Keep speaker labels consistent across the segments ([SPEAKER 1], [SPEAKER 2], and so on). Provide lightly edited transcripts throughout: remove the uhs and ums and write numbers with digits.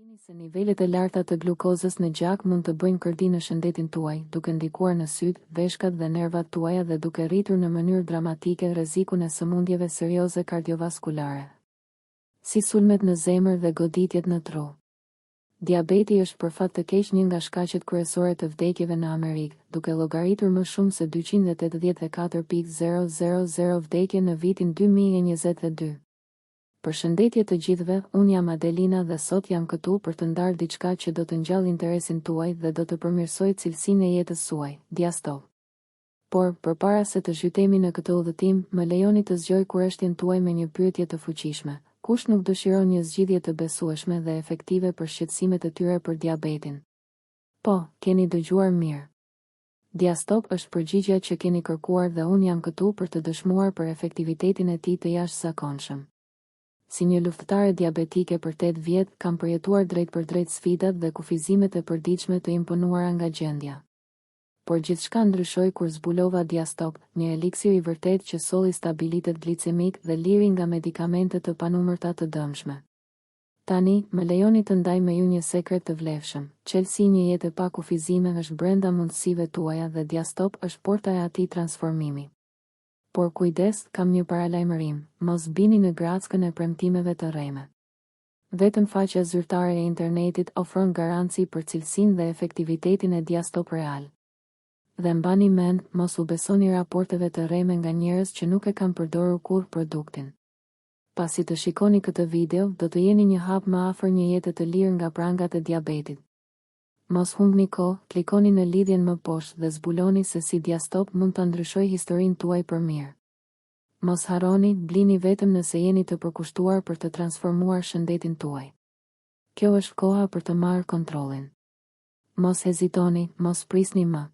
[SPEAKER 1] Dini se nivelet e larta të glukozës në gjak mund të bëjnë kërdi në shëndetin tuaj, duke ndikuar në syt, veshkat dhe nervat tuaja dhe duke rritur në mënyrë dramatike rrezikun e sëmundjeve serioze kardiovaskulare, si sulmet në zemër dhe goditjet në tru. Diabeti është për fat të keq një nga shkaqet kryesore të vdekjeve në Amerikë, duke llogaritur më shumë se 284.000 vdekje në vitin 2022. Përshëndetje të gjithëve, unë jam Adelina dhe sot jam këtu për të ndarë diçka që do të ngjall interesin tuaj dhe do të përmirësojë cilësinë e jetës suaj, Diastop. Por, përpara se të zhytemi në këtë udhëtim, më lejoni të zgjoj kurështjen tuaj me një pyetje të fuqishme. Kush nuk dëshiron një zgjidhje të besueshme dhe efektive për shqetësimet e tyre për diabetin? Po, keni dëgjuar mirë. Diastop është përgjigjja që keni kërkuar dhe unë jam këtu për të dëshmuar për efektivitetin e tij të jashtëzakonshëm. Si një luftëtare diabetike për 8 vjet, kam përjetuar drejt për drejt sfidat dhe kufizimet e përditshme të imponuara nga gjendja. Por gjithçka ndryshoi kur zbulova Diastop, një eliksir i vërtet që solli stabilitet glicemik dhe liri nga medikamente të panumërta të dëmshme. Tani, më lejoni të ndaj me ju një sekret të vlefshëm. Çelësi një jetë pa kufizime është brenda mundësive tuaja dhe Diastop është porta e atij transformimi. Por kujdes, kam një paralajmërim, mos bini në grackën e premtimeve të rreme. Vetëm faqja zyrtare e internetit ofron garanci për cilësinë dhe efektivitetin e Diastop real. Dhe mbani mend, mos u besoni raporteve të rreme nga njerëz që nuk e kanë përdorur kurrë produktin. Pasi të shikoni këtë video, do të jeni një hap më afër një jete të lirë nga prangat e diabetit. Mos humbni kohë, klikoni në lidhjen më poshtë dhe zbuloni se si Diastop mund ta ndryshojë historinë tuaj për mirë. Mos harroni, blini vetëm nëse jeni të përkushtuar për të transformuar shëndetin tuaj. Kjo është koha për të marrë kontrollin. Mos hezitoni, mos prisni më.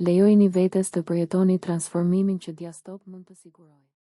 [SPEAKER 1] Lejojini vetes të përjetoni transformimin që Diastop mund të sigurojë.